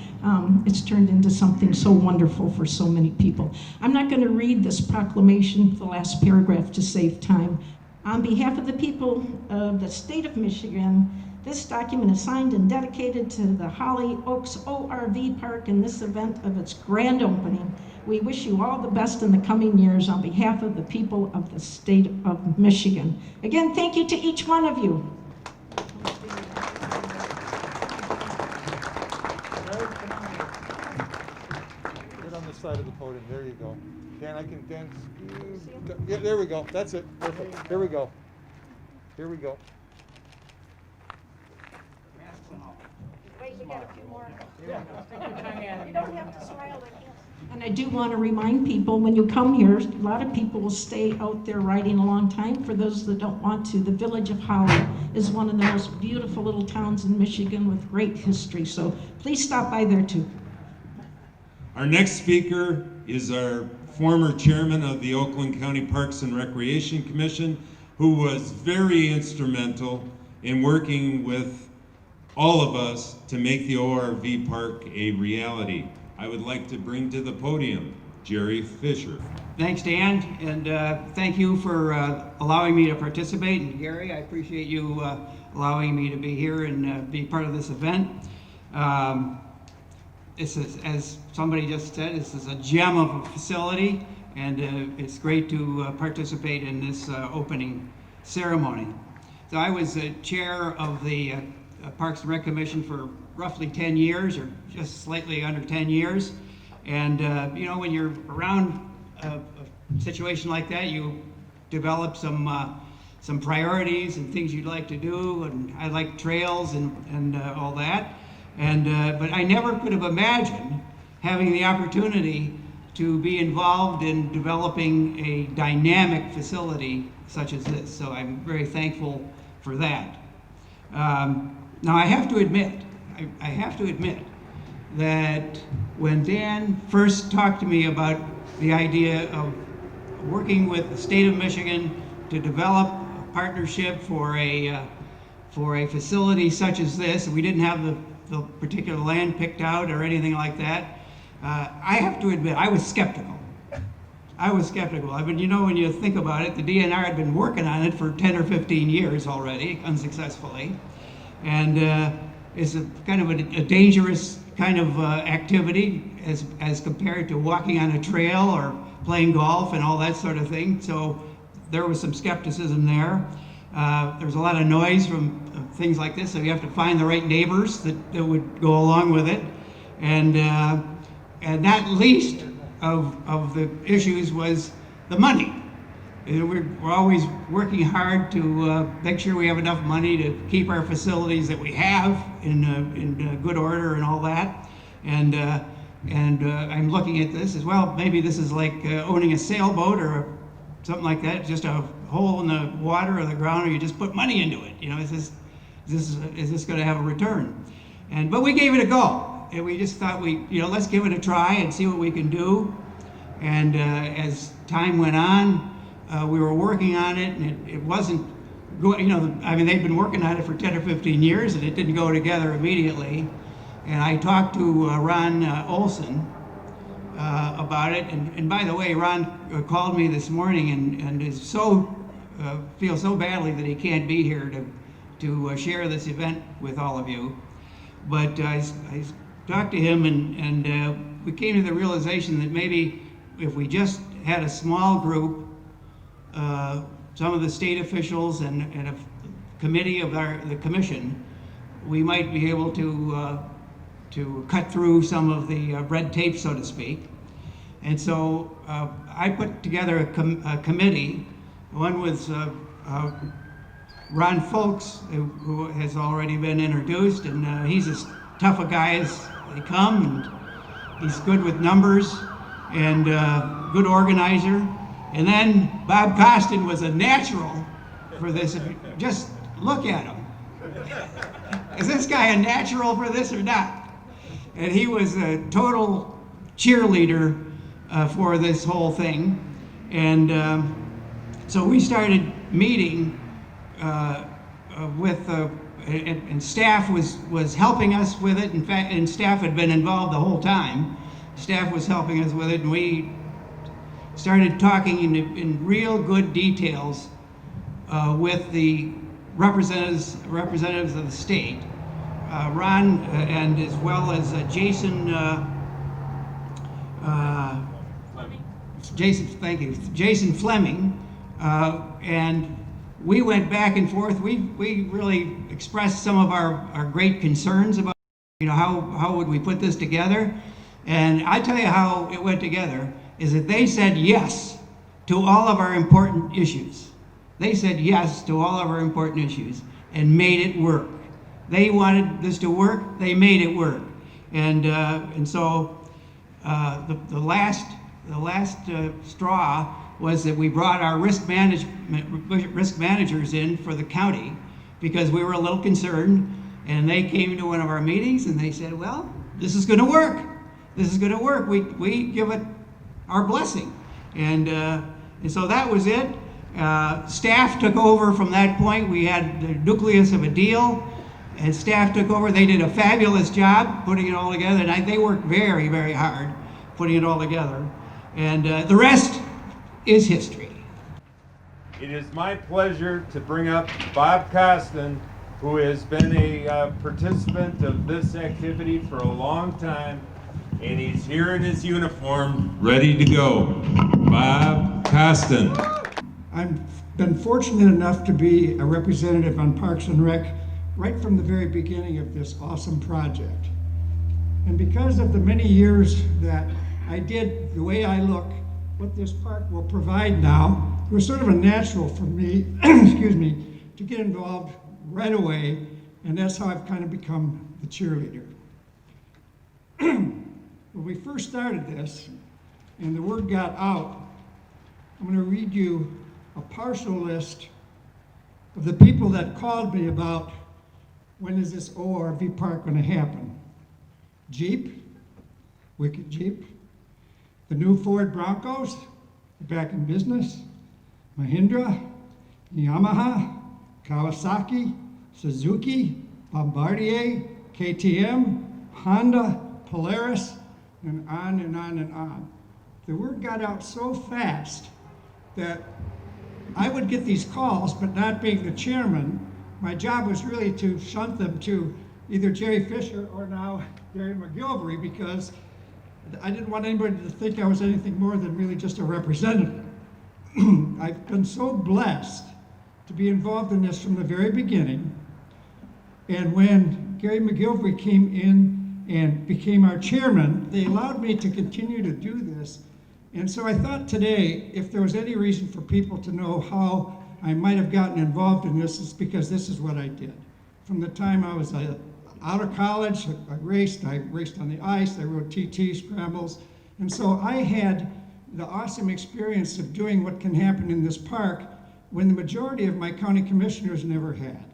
it's turned into something so wonderful for so many people. I'm not going to read this proclamation, the last paragraph, to save time. On behalf of the people of the state of Michigan, this document is signed and dedicated to the Holly ORV Park in this event of its grand opening. We wish you all the best in the coming years on behalf of the people of the state of Michigan. Again, thank you to each one of you. Get on the side of the podium. There you go. Dan, I can dance. Yeah, there we go. That's it. Perfect. Here we go. Here we go. Wait, we got a few more. You don't have to smile like this. And I do want to remind people, when you come here, a lot of people will stay out there riding a long time. For those that don't want to, the village of Holly is one of the most beautiful little towns in Michigan with great history. So please stop by there too. Our next speaker is our former chairman of the Oakland County Parks and Recreation Commission, who was very instrumental in working with all of us to make the ORV Park a reality. I would like to bring to the podium Jerry Fisher. Thanks, Dan, and thank you for allowing me to participate. And Gary, I appreciate you allowing me to be here and be part of this event. This is, as somebody just said, this is a gem of a facility, and it's great to participate in this opening ceremony. So I was chair of the Parks and Rec Commission for roughly 10 years, or just slightly under 10 years. And you know, when you're around a situation like that, you develop some priorities and things you'd like to do, and I like trails and all that. And but I never could have imagined having the opportunity to be involved in developing a dynamic facility such as this. So I'm very thankful for that. Now I have to admit that when Dan first talked to me about the idea of working with the state of Michigan to develop a partnership for a facility such as this, we didn't have the particular land picked out or anything like that, I have to admit I was skeptical. I mean, you know, when you think about it, the DNR had been working on it for 10 or 15 years already, unsuccessfully. And it's a kind of a dangerous kind of activity as compared to walking on a trail or playing golf and all that sort of thing. So there was some skepticism there. There was a lot of noise from things like this, so you have to find the right neighbors that would go along with it. And not least of the issues was the money. We're always working hard to make sure we have enough money to keep our facilities that we have in good order and all that. And And I'm looking at this as well. Maybe this is like owning a sailboat or something like that, just a hole in the water or the ground, or you just put money into it. You know, is this going to have a return? But we gave it a go, and we just thought let's give it a try and see what we can do. And as time went on, we were working on it, and it wasn't going. I mean, they'd been working on it for 10 or 15 years, and it didn't go together immediately. And I talked to Ron Olson about it. And by the way, Ron called me this morning and is feels so badly that he can't be here to share this event with all of you. But I talked to him, and we came to the realization that maybe if we just had a small group, some of the state officials and a committee of the commission, we might be able to cut through some of the red tape, so to speak. And so I put together a committee. One was Ron Folks, who has already been introduced, and he's as tough a guy as they come, and he's good with numbers and good organizer. And then Bob Costan was a natural for this. If you just look at him. Is this guy a natural for this or not? And he was a total cheerleader for this whole thing. And so we started meeting with, and staff was helping us with it. In fact, and staff had been involved the whole time. Staff was helping us with it, and we started talking in real good details with the representatives of the state. Ron and as well as Jason Fleming, and we went back and forth. We really expressed some of our great concerns about how would we put this together. And I tell you how it went together is that they said yes to all of our important issues. They said yes to all of our important issues and made it work. They wanted this to work. They made it work, and so the last straw was that we brought our risk managers in for the county because we were a little concerned, and they came to one of our meetings and they said, "Well, this is going to work. This is going to work. We give it our blessing," and so that was it. Staff took over from that point. We had the nucleus of a deal. And staff took over. They did a fabulous job putting it all together, and they worked very, very hard putting it all together. And the rest is history. It is my pleasure to bring up Bob Costan, who has been a participant of this activity for a long time, and he's here in his uniform, ready to go. Bob Costan. I've been fortunate enough to be a representative on Parks and Rec right from the very beginning of this awesome project. And because of the many years that I did the way I look, what this park will provide now, it was sort of a natural for me, excuse me, to get involved right away, and that's how I've kind of become the cheerleader. When we first started this, and the word got out, I'm going to read you a partial list of the people that called me about when is this ORV park going to happen. Jeep, Wicked Jeep, the new Ford Broncos, they're back in business, Mahindra, Yamaha, Kawasaki, Suzuki, Bombardier, KTM, Honda, Polaris, and on and on and on. The word got out so fast that I would get these calls, but not being the chairman, my job was really to shunt them to either Jerry Fisher or now Gary Mcgillivery, because I didn't want anybody to think I was anything more than really just a representative. I've been so blessed to be involved in this from the very beginning. And when Gary Mcgillivery came in and became our chairman, they allowed me to continue to do this. And so I thought today, if there was any reason for people to know how I might have gotten involved in this, it's because this is what I did. From the time I was a out of college, I raced on the ice, I rode TT scrambles, and so I had the awesome experience of doing what can happen in this park when the majority of my county commissioners never had.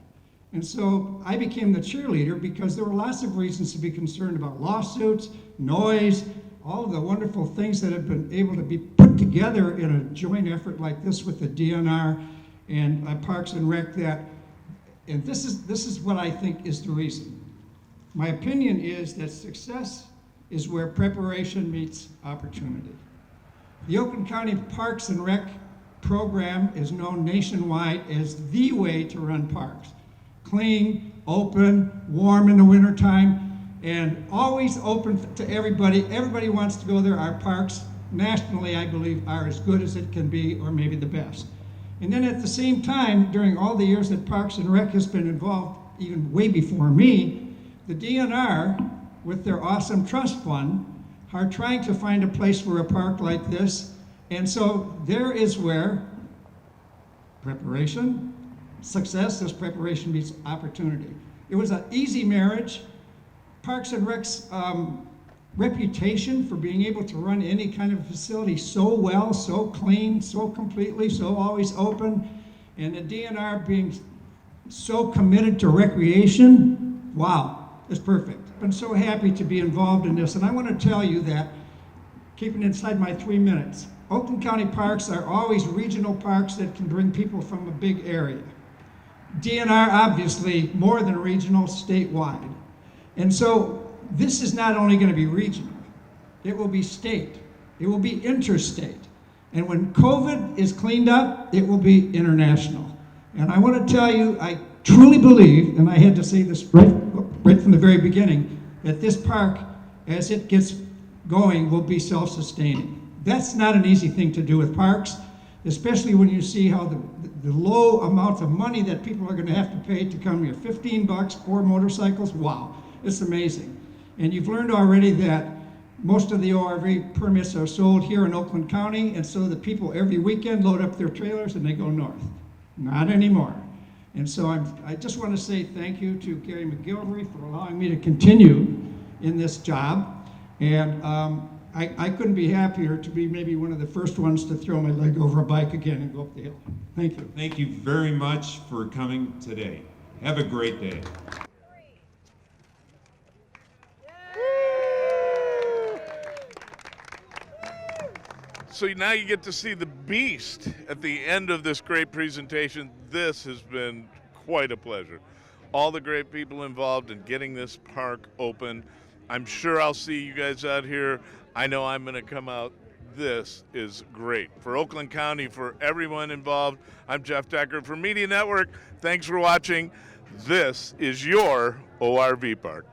And so I became the cheerleader because there were lots of reasons to be concerned about lawsuits, noise, all of the wonderful things that have been able to be put together in a joint effort like this with the DNR and Parks and Rec. And this is what I think is the reason. My opinion is that success is where preparation meets opportunity. The Oakland County Parks and Rec program is known nationwide as the way to run parks. Clean, open, warm in the wintertime, and always open to everybody. Everybody wants to go there. Our parks, nationally, I believe, are as good as it can be, or maybe the best. And then at the same time, during all the years that Parks and Rec has been involved, even way before me, the DNR, with their awesome trust fund, are trying to find a place for a park like this. And so there is where preparation, success as preparation meets opportunity. It was an easy marriage. Parks and Rec's reputation for being able to run any kind of facility so well, so clean, so completely, so always open, and the DNR being so committed to recreation, wow, it's perfect. I'm so happy to be involved in this, and I want to tell you that, keeping inside my 3 minutes, Oakland County Parks are always regional parks that can bring people from a big area. DNR, obviously, more than regional, statewide. And so this is not only going to be regional, it will be state, it will be interstate. And when COVID is cleaned up, it will be international. And I want to tell you, I truly believe, and I had to say this right from the very beginning, that this park, as it gets going, will be self-sustaining. That's not an easy thing to do with parks, especially when you see how the low amount of money that people are going to have to pay to come here. $15, 4 motorcycles, wow, it's amazing. And you've learned already that most of the ORV permits are sold here in Oakland County, and so the people every weekend load up their trailers and they go north. Not anymore. And so I just want to say thank you to Gary Mcgillivery for allowing me to continue in this job. And I couldn't be happier to be maybe one of the first ones to throw my leg over a bike again and go up the hill. Thank you. Thank you very much for coming today. Have a great day. So now you get to see the beast at the end of this great presentation. This has been quite a pleasure. All the great people involved in getting this park open. I'm sure I'll see you guys out here. I know I'm going to come out. This is great. For Oakland County, for everyone involved, I'm Jeff Decker for Media Network. Thanks for watching. This is your ORV Park.